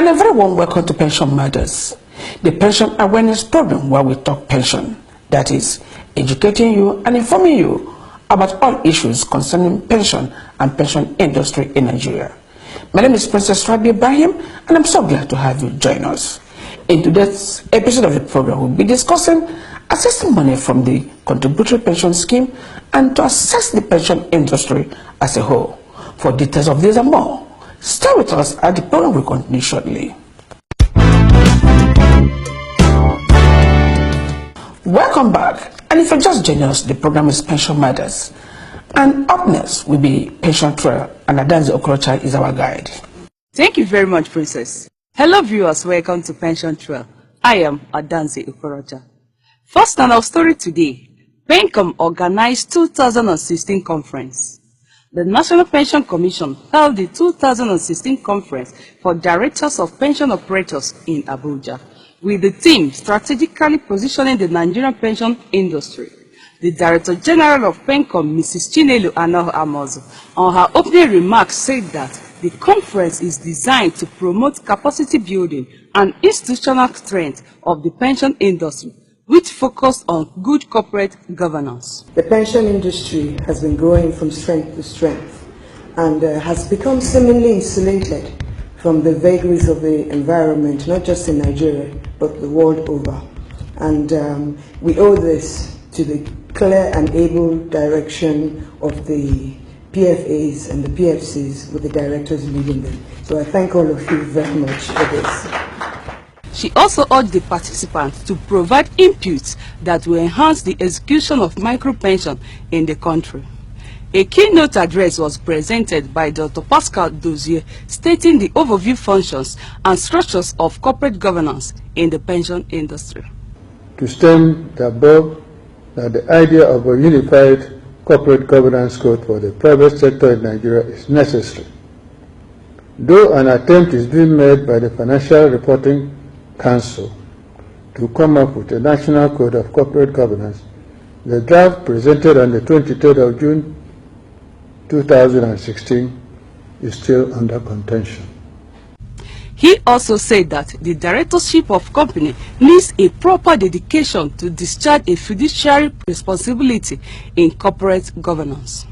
And a very warm welcome to Pension Matters, the pension awareness program where we talk pension, that is, educating you and informing you about all issues concerning pension and pension industry in Nigeria. My name is Princess Rabi Ibrahim, and I'm so glad to have you join us. In today's episode of the program, we'll be discussing assessing money from the Contributory Pension Scheme and to assess the pension industry as a whole. For details of this and more, stay with us as the program will continue shortly. Welcome back, and if you just joined us, the program is Pension Matters. And up next will be Pension Trail, and Adanze Okorocha is our guide. Thank you very much, Princess. Hello viewers, welcome to Pension Trail. I am Adanze Okorocha. First on our story today, PenCom organized 2016 conference. The National Pension Commission held the 2016 conference for directors of pension operators in Abuja, with the theme strategically positioning the Nigerian pension industry. The Director General of PenCom, Mrs. Chinelo Anahu-Amazu, on her opening remarks said that the conference is designed to promote capacity building and institutional strength of the pension industry, which focused on good corporate governance. The pension industry has been growing from strength to strength and has become seemingly insulated from the vagaries of the environment, not just in Nigeria, but the world over. And we owe this to the clear and able direction of the PFAs and the PFCs, with the directors leading them. So I thank all of you very much for this. She also urged the participants to provide inputs that will enhance the execution of micro-pension in the country. A keynote address was presented by Dr. Pascal Dozier, stating the overview functions and structures of corporate governance in the pension industry. To stem the above, that the idea of a unified corporate governance code for the private sector in Nigeria is necessary. Though an attempt is being made by the Financial Reporting Council to come up with a national code of corporate governance, the draft presented on the 23rd of June 2016 is still under contention. He also said that the directorship of company needs a proper dedication to discharge a fiduciary responsibility in corporate governance.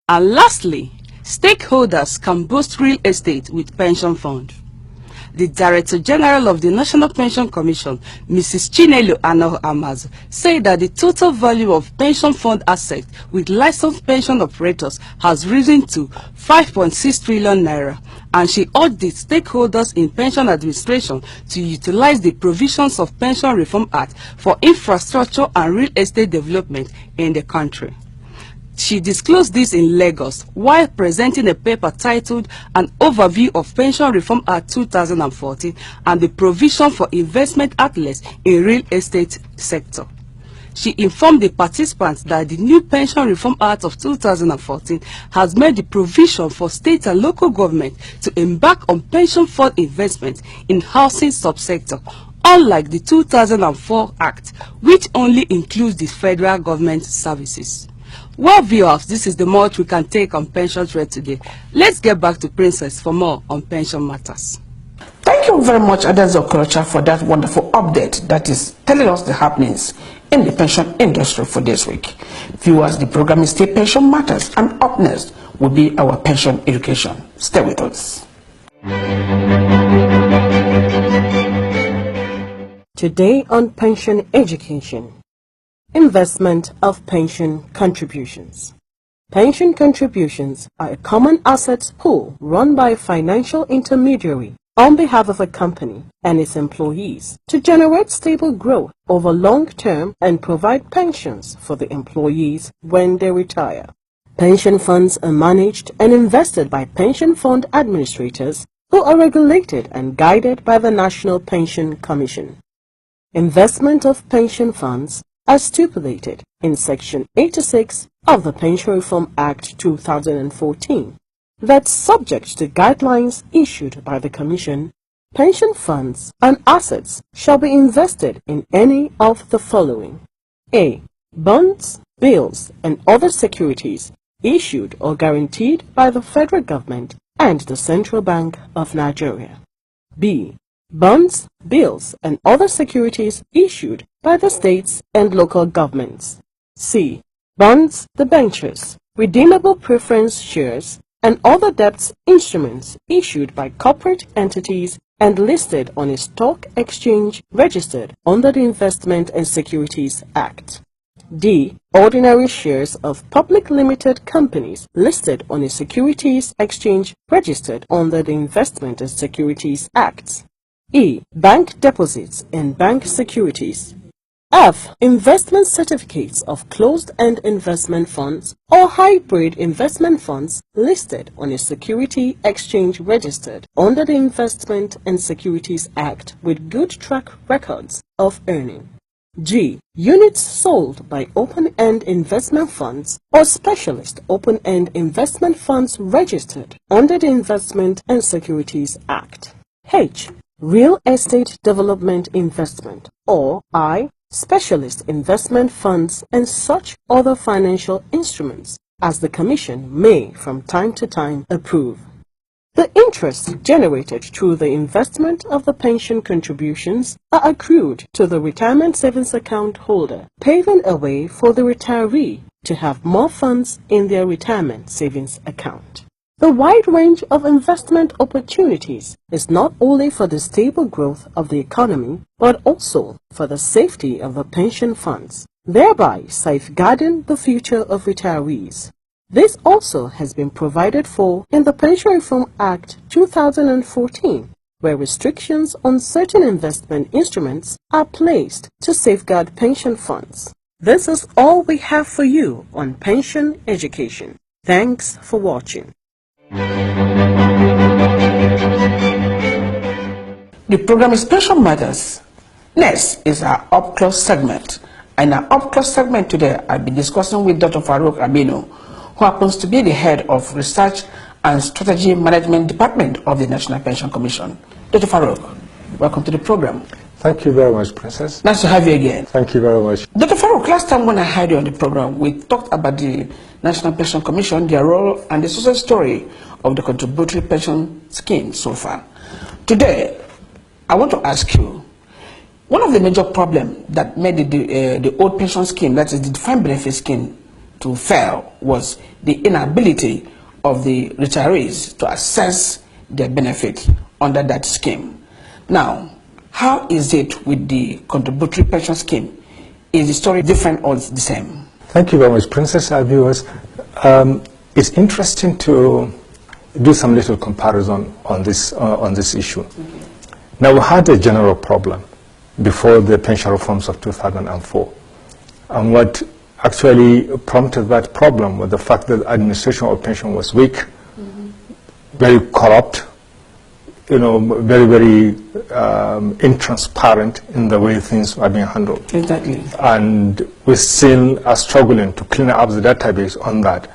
And lastly, stakeholders can boost real estate with pension fund. The Director General of the National Pension Commission, Mrs. Chinelo Anahu-Amazu, said that the total value of pension fund assets with licensed pension operators has risen to 5.6 trillion naira, and she urged the stakeholders in pension administration to utilize the provisions of Pension Reform Act for infrastructure and real estate development in the country. She disclosed this in Lagos while presenting a paper titled An Overview of Pension Reform Act 2014 and the Provision for Investment Outlets in Real Estate Sector. She informed the participants that the new Pension Reform Act of 2014 has made the provision for state and local government to embark on pension fund investment in housing subsector, unlike the 2004 Act, which only includes the federal government services. Well, viewers, this is the much we can take on pension trade today. Let's get back to Princess for more on pension matters. Thank you very much, Adanze Okorocha, for that wonderful update that is telling us the happenings in the pension industry for this week. Viewers, the program is still Pension Matters, and up next will be our pension education. Stay with us. Today on pension education. Investment of pension contributions. Pension contributions are a common assets pool run by a financial intermediary on behalf of a company and its employees to generate stable growth over long term and provide pensions for the employees when they retire. Pension funds are managed and invested by pension fund administrators who are regulated and guided by the National Pension Commission. Investment of pension funds as stipulated in Section 86 of the Pension Reform Act 2014, that's subject to guidelines issued by the Commission. Pension funds and assets shall be invested in any of the following: A. Bonds, bills, and other securities issued or guaranteed by the federal government and the Central Bank of Nigeria. B. Bonds, bills, and other securities issued by the states and local governments. C. Bonds, debentures, redeemable preference shares, and other debt instruments issued by corporate entities and listed on a stock exchange registered under the Investment and Securities Act. D. Ordinary shares of public limited companies listed on a securities exchange registered under the Investment and Securities Act. E. Bank deposits and bank securities. F. Investment certificates of closed-end investment funds or hybrid investment funds listed on a security exchange registered under the Investment and Securities Act with good track records of earning. G. Units sold by open-end investment funds or specialist open-end investment funds registered under the Investment and Securities Act. H. Real estate development investment, or I. Specialist investment funds and such other financial instruments as the Commission may from time to time approve. The interest generated through the investment of the pension contributions are accrued to the retirement savings account holder, paving a way for the retiree to have more funds in their retirement savings account. The wide range of investment opportunities is not only for the stable growth of the economy, but also for the safety of the pension funds, thereby safeguarding the future of retirees. This also has been provided for in the Pension Reform Act 2014, where restrictions on certain investment instruments are placed to safeguard pension funds. This is all we have for you on pension education. Thanks for watching. The program is Pension Matters. Next is our Up Close segment. In our Up Close segment today, I'll be discussing with Dr. Farouk Aminu, who happens to be the head of Research and Strategy Management Department of the National Pension Commission. Dr. Farouk, welcome to the program. Thank you very much, Princess. Nice to have you again. Thank you very much. Dr. Farouk, last time when I had you on the program, we talked about the National Pension Commission, their role, and the success story of the contributory pension scheme so far. Today, I want to ask you, one of the major problems that made the old pension scheme, that is the defined benefit scheme, to fail was the inability of the retirees to access their benefit under that scheme. Now, how is it with the contributory pension scheme? Is the story different or the same? Thank you very much, Princess. Our viewers, it's interesting to do some little comparison on this issue. Okay. Now, we had a general problem before the pension reforms of 2004, and what actually prompted that problem was the fact that the administration of pension was weak, very corrupt, very, very intransparent in the way things are being handled. Exactly. And we still are struggling to clean up the database on that.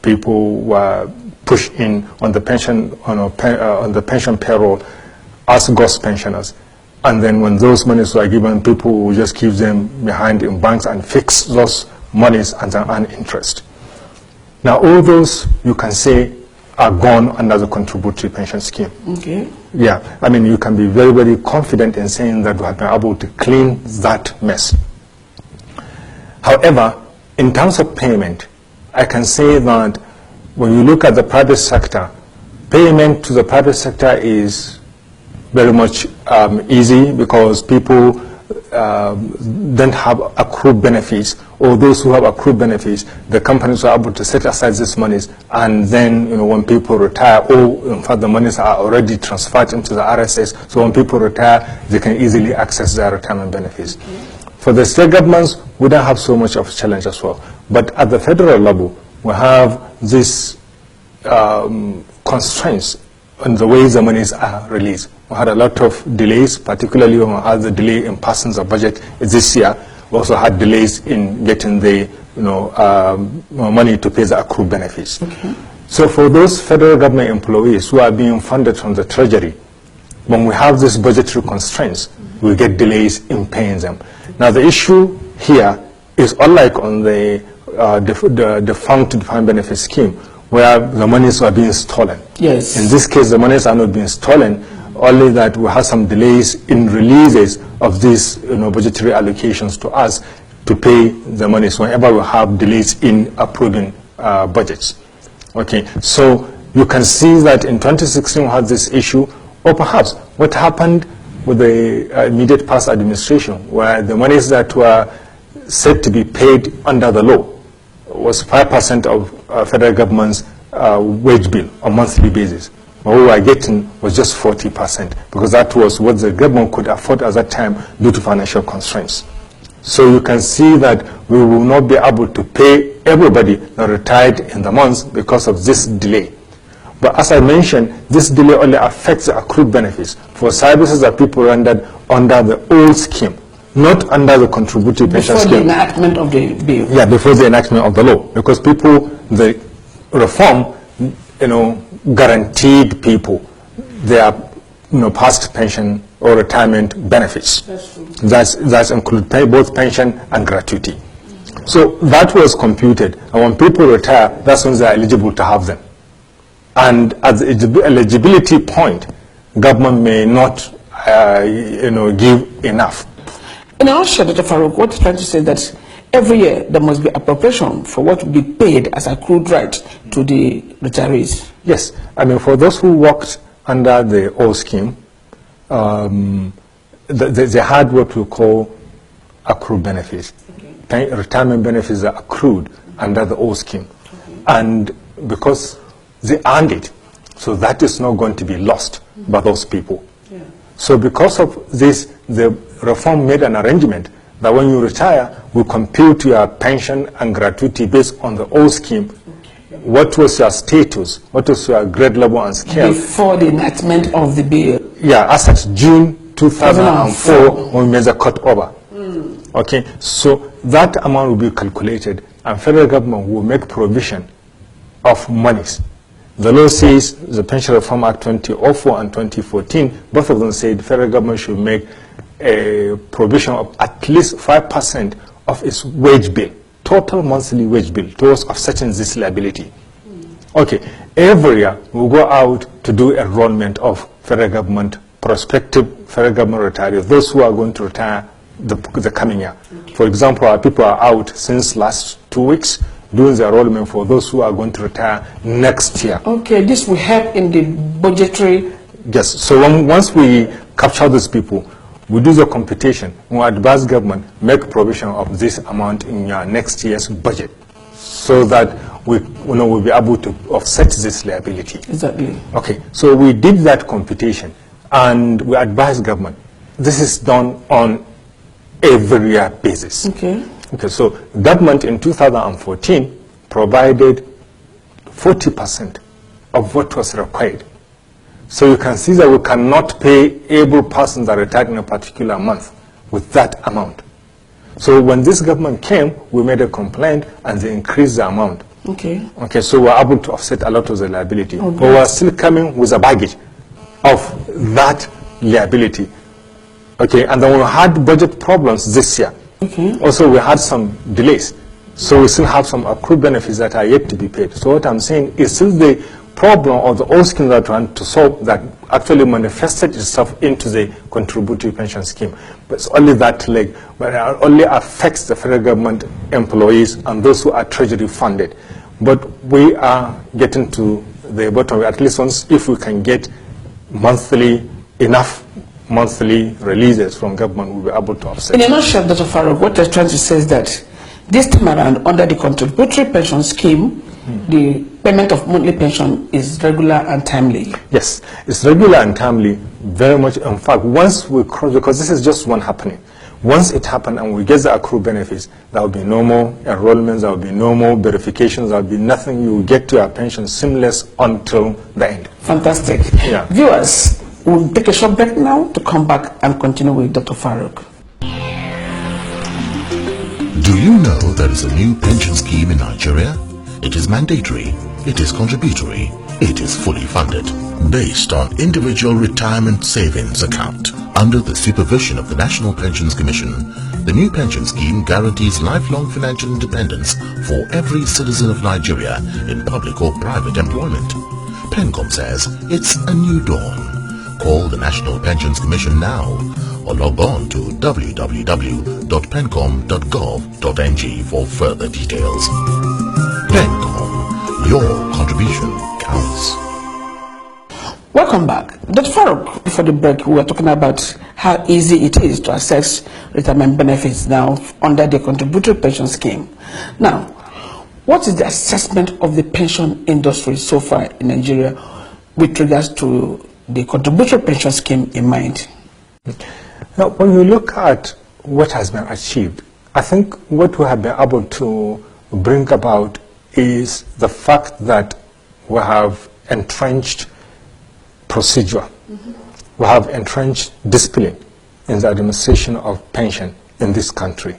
People were pushed in on the pension on the pension payroll as ghost pensioners. And then when those monies were given, people would just keep them behind in banks and fix those monies and then earn interest. Now, all those, you can say, are gone under the contributory pension scheme. Okay. Yeah, I mean, you can be very, very confident in saying that we have been able to clean that mess. However, in terms of payment, I can say that when you look at the private sector, payment to the private sector is very much easy because people don't have accrued benefits, or those who have accrued benefits, the companies are able to set aside these monies, and then when people retire, or in fact the monies are already transferred into the RSS, so when people retire, they can easily access their retirement benefits. Okay. For the state governments, we don't have so much of a challenge as well. But at the federal level, we have these constraints on the way the monies are released. We had a lot of delays, particularly when we had the delay in passing the budget this year. We also had delays in getting the money to pay the accrued benefits. Okay. So for those federal government employees who are being funded from the Treasury, when we have these budgetary constraints, we get delays in paying them. Now the issue here is unlike on the fund to defined benefit scheme, where the monies are being stolen. Yes. In this case, the monies are not being stolen. only that we have some delays in releases of these budgetary allocations to us to pay the money whenever we have delays in approving budgets. Okay, so you can see that in 2016 we had this issue, or perhaps what happened with the immediate past administration, where the monies that were said to be paid under the law was 5% of federal government's wage bill on monthly basis. What we were getting was just 40%, because that was what the government could afford at that time due to financial constraints. So you can see that we will not be able to pay everybody that retired in the months because of this delay. But as I mentioned, this delay only affects the accrued benefits for services that people rendered under the old scheme, not under the contributory pension scheme. Before the enactment of the bill. Yeah, before the enactment of the law. Because people, the reform, guaranteed people their past pension or retirement benefits. That's true. That include both pension and gratuity. So that was computed, and when people retire, that's when they are eligible to have them. And at the eligibility point, government may not give enough. In a nutshell, Dr. Farouk, what you're trying to say is that every year there must be appropriation for what will be paid as accrued right to the retirees. Yes, I mean, for those who worked under the old scheme, they had what we call accrued benefits. Okay. Retirement benefits are accrued under the old scheme. Okay. And because they earned it, so that is not going to be lost by those people. Yeah. So because of this, the reform made an arrangement that when you retire, we compute your pension and gratuity based on the old scheme. Okay. What was your status? What was your grade level and scale? Before the enactment of the bill. Yeah, as at June 2004, when we made the cut over. Okay, so that amount will be calculated, and federal government will make provision of monies. The law says, the Pension Reform Act 2004 and 2014, both of them say the federal government should make a provision of at least 5% of its wage bill, total monthly wage bill, towards offsetting this liability. Okay, every year we'll go out to do enrollment of federal government, prospective federal government retirees, those who are going to retire the coming year. Okay. For example, our people are out since last 2 weeks doing the enrollment for those who are going to retire next year. Okay, this will help in the budgetary. Yes, so once we capture these people, we do the computation, we advise government, make provision of this amount in your next year's budget, so that we will be able to offset this liability. Exactly. Okay, so we did that computation, and we advise government. This is done on every year basis. Okay. Okay, so government in 2014 provided 40% of what was required. So you can see that we cannot pay able persons that retired in a particular month with that amount. So when this government came, we made a complaint and they increased the amount. Okay. Okay, so we're able to offset a lot of the liability. Okay. But we're still coming with a baggage of that liability. Okay, and then we had budget problems this year. Okay. Also, we had some delays. So we still have some accrued benefits that are yet to be paid. So what I'm saying is still the problem of the old scheme that we're trying to solve that actually manifested itself into the contributory pension scheme. But it's only that leg, but it only affects the federal government employees and those who are treasury funded. But we are getting to the bottom, at least once, if we can get enough monthly releases from government, we'll be able to offset. In a nutshell, Dr. Farouk, what you're trying to say is that this time around, under the contributory pension scheme, the payment of monthly pension is regular and timely. Yes, it's regular and timely, very much. In fact, once we cross, because this is just one happening, once it happened and we get the accrued benefits, there will be no more enrollments, there will be no more verifications, there will be nothing. You will get to your pension seamless until the end. Fantastic. Yeah. Viewers, we'll take a short break now to come back and continue with Dr. Farouk. Do you know there is a new pension scheme in Nigeria? It is mandatory, it is contributory, it is fully funded, based on individual retirement savings account. Under the supervision of the National Pensions Commission, the new pension scheme guarantees lifelong financial independence for every citizen of Nigeria in public or private employment. PenCom says it's a new dawn. Call the National Pensions Commission now or log on to www.pencom.gov.ng for further details. PenCom, your contribution counts. Welcome back. Dr. Farouk, before the break, we were talking about how easy it is to access retirement benefits now under the contributory pension scheme. Now, what is the assessment of the pension industry so far in Nigeria with regards to the contributory pension scheme in mind? Now, when you look at what has been achieved, I think what we have been able to bring about is the fact that we have entrenched procedure. We have entrenched discipline in the administration of pension in this country.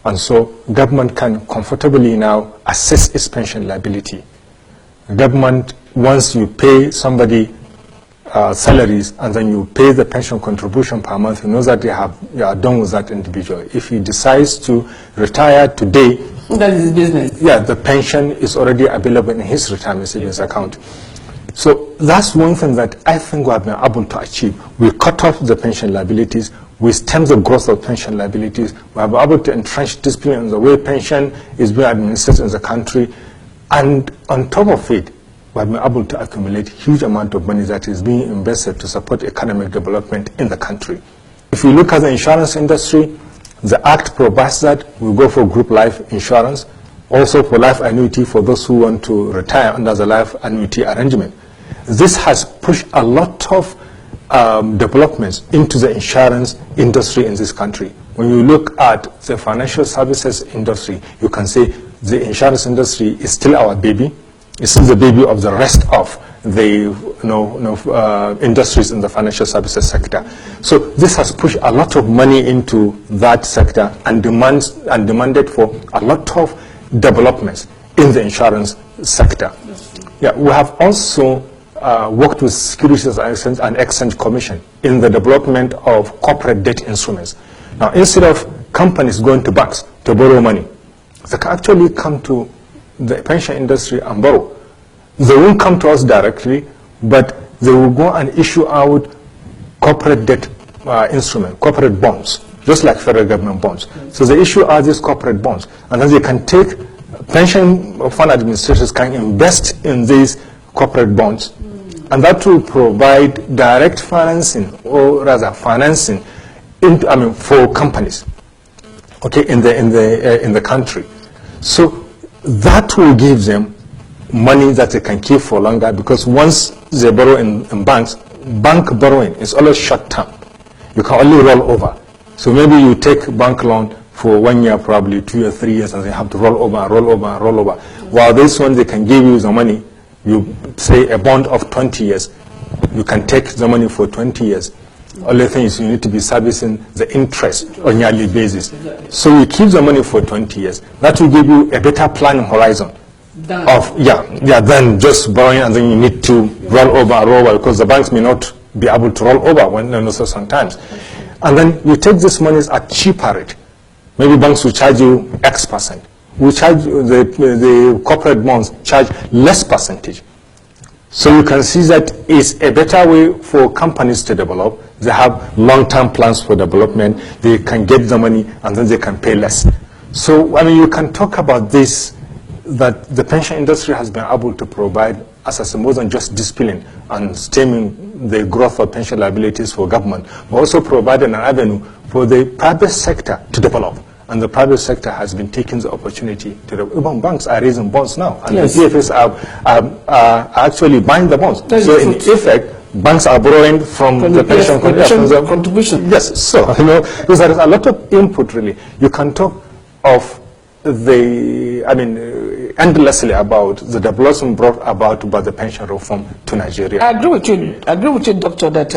And so government can comfortably now assess its pension liability. Government, once you pay somebody salaries and then you pay the pension contribution per month, you know that you are done with that individual. If he decides to retire today, that is his business. Yeah, the pension is already available in his retirement savings account. So that's one thing that I think we have been able to achieve. We cut off the pension liabilities, we stem the growth of pension liabilities, we have been able to entrench discipline in the way pension is being administered in the country, and on top of it, we have been able to accumulate huge amount of money that is being invested to support economic development in the country. If you look at the insurance industry, the Act provides that we go for group life insurance, also for life annuity for those who want to retire under the life annuity arrangement. This has pushed a lot of developments into the insurance industry in this country. When you look at the financial services industry, you can say the insurance industry is still our baby. It's still the baby of the rest of the industries in the financial services sector. So this has pushed a lot of money into that sector and demanded for a lot of developments in the insurance sector. Yeah, we have also worked with Securities and Exchange Commission in the development of corporate debt instruments. Now, instead of companies going to banks to borrow money, they can actually come to the pension industry and borrow. They won't come to us directly, but they will go and issue out corporate debt instrument, corporate bonds, just like federal government bonds. So they issue out these corporate bonds, and then they can take, pension fund administrators can invest in these corporate bonds, and that will provide direct financing, or rather financing, for companies, okay, in the country. So that will give them money that they can keep for longer, because once they borrow in banks, bank borrowing is always short term. You can only roll over. So maybe you take bank loan for 1 year, probably 2 or 3 years, and they have to roll over and roll over and roll over. While this one, they can give you the money, you say a bond of 20 years, you can take the money for 20 years. Only thing is you need to be servicing the interest on a yearly basis. So you keep the money for 20 years. That will give you a better planning horizon than just borrowing and then you need to roll over, because the banks may not be able to roll over sometimes. And then you take these monies at cheaper rate. Maybe banks will charge you X percent. We charge the corporate bonds charge less percentage. So you can see that it's a better way for companies to develop. They have long-term plans for development. They can get the money and then they can pay less. So, I mean, you can talk about this, that the pension industry has been able to provide as more than just discipline and stemming the growth of pension liabilities for government, but also providing an avenue for the private sector to develop. And the private sector has been taking the opportunity to develop. Even banks are raising bonds now, and yes, the DFS are actually buying the bonds. So in effect, banks are borrowing from the pension contribution. Yes, so because there is a lot of input really. You can talk of endlessly about the development brought about by the pension reform to Nigeria. I agree with you, Doctor, that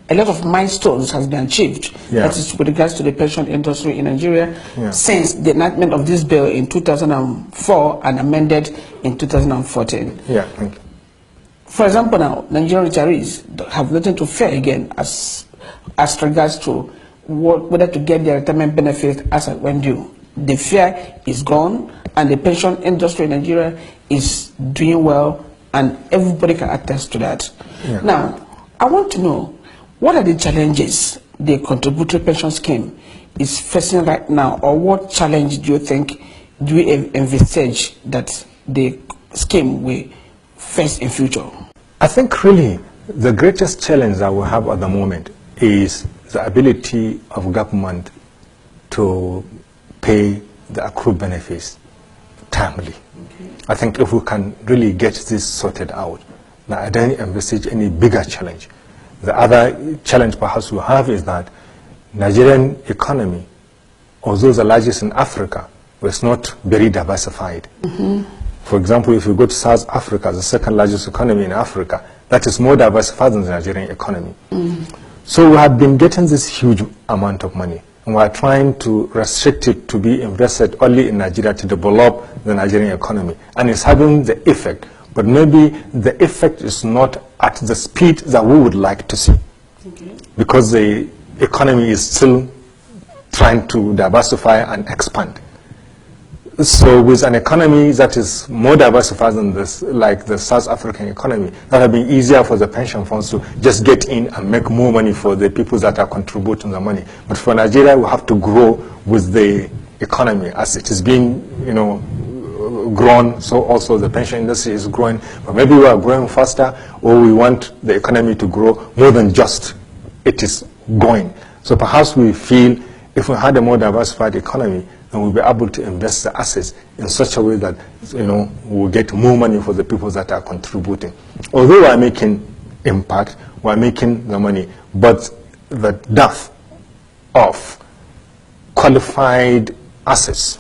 a lot of milestones has been achieved. Yeah. That is with regards to the pension industry in Nigeria, since the enactment of this bill in 2004 and amended in 2014. Yeah, thank you. For example, now Nigerian retirees have nothing to fear again as regards to whether to get their retirement benefit as and when due. The fear is gone, and the pension industry in Nigeria is doing well, and everybody can attest to that. Yeah. Now, I want to know, what are the challenges the contributory pension scheme is facing right now, or what challenge do you think, do we envisage that the scheme will face in future? I think really the greatest challenge that we have at the moment is the ability of government to pay the accrued benefits timely. Okay. I think if we can really get this sorted out, I don't envisage any bigger challenge. The other challenge perhaps we have is that Nigerian economy, although the largest in Africa, was not very diversified. Mm-hmm. For example, if you go to South Africa, the second largest economy in Africa, that is more diversified than the Nigerian economy. Mm. So we have been getting this huge amount of money, and we are trying to restrict it to be invested only in Nigeria to develop the Nigerian economy. And it's having the effect, but maybe the effect is not at the speed that we would like to see. Okay. Because the economy is still trying to diversify and expand. So with an economy that is more diversified than this, like the South African economy, that would be easier for the pension funds to just get in and make more money for the people that are contributing the money. But for Nigeria, we have to grow with the economy as it is being, grown. So also the pension industry is growing. But maybe we are growing faster, or we want the economy to grow more than just it is going. So perhaps we feel if we had a more diversified economy, and we'll be able to invest the assets in such a way that, we'll get more money for the people that are contributing. Although we're making impact, we're making the money, but the dearth of qualified assets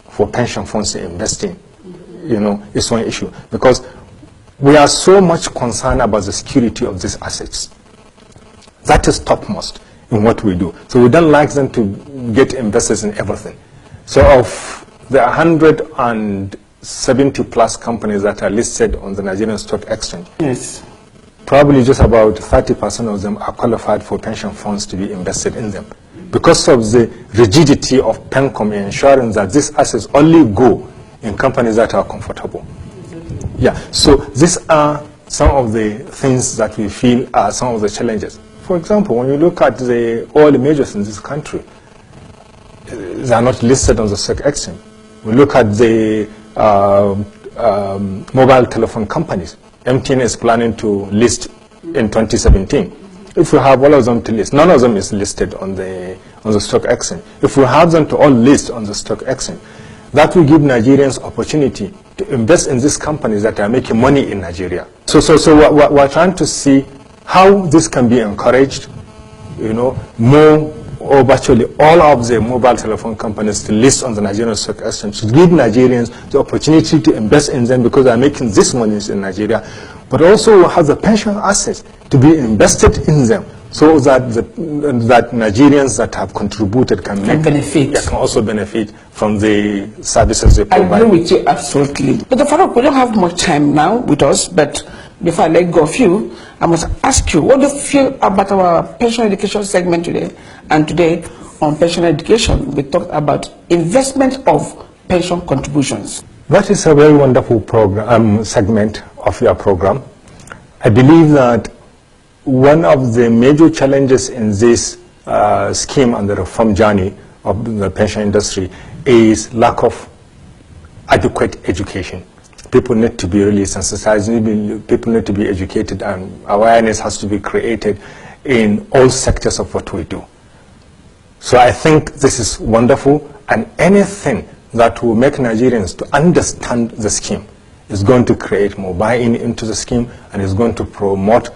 for pension funds to invest in, is one issue. Because we are so much concerned about the security of these assets. That is topmost in what we do. So we don't like them to get investors in everything. So of the 170 plus companies that are listed on the Nigerian Stock Exchange, yes, probably just about 30% of them are qualified for pension funds to be invested in them, because of the rigidity of PenCom in ensuring that these assets only go in companies that are comfortable. Yeah, so these are some of the things that we feel are some of the challenges. For example, when you look at the oil majors in this country, they are not listed on the stock exchange. We look at the mobile telephone companies. MTN is planning to list in 2017. If we have all of them to list, none of them is listed on the stock exchange. If we have them to all list on the stock exchange, that will give Nigerians opportunity to invest in these companies that are making money in Nigeria. So we're trying to see how this can be encouraged, more or virtually all of the mobile telephone companies to list on the Nigerian Stock Exchange, to give Nigerians the opportunity to invest in them because they are making this money in Nigeria, but also have the pension assets to be invested in them, so that that Nigerians that have contributed can benefit. Can also benefit from the services they provide. I agree with you absolutely. But Farouk, we don't have much time now with us, but before I let go of you, I must ask you, what do you feel about our pension education segment today? And today on pension education, we talked about investment of pension contributions. That is a very wonderful program, segment of your program. I believe that one of the major challenges in this scheme and the reform journey of the pension industry is lack of adequate education. People need to be really sensitized, people need to be educated, and awareness has to be created in all sectors of what we do. So I think this is wonderful, and anything that will make Nigerians to understand the scheme is going to create more buy-in into the scheme, and is going to promote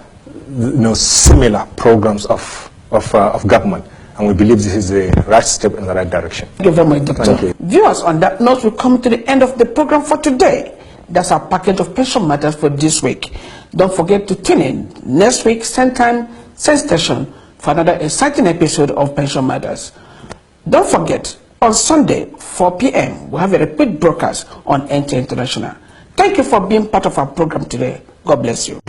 similar programs of government. And we believe this is the right step in the right direction. Thank you very much, Doctor. Thank you. Viewers, on that note, we come to the end of the program for today. That's our package of pension matters for this week. Don't forget to tune in next week, same time, same station, for another exciting episode of Pension Matters. Don't forget, on Sunday, 4 p.m., we have a repeat broadcast on NT International. Thank you for being part of our program today. God bless you.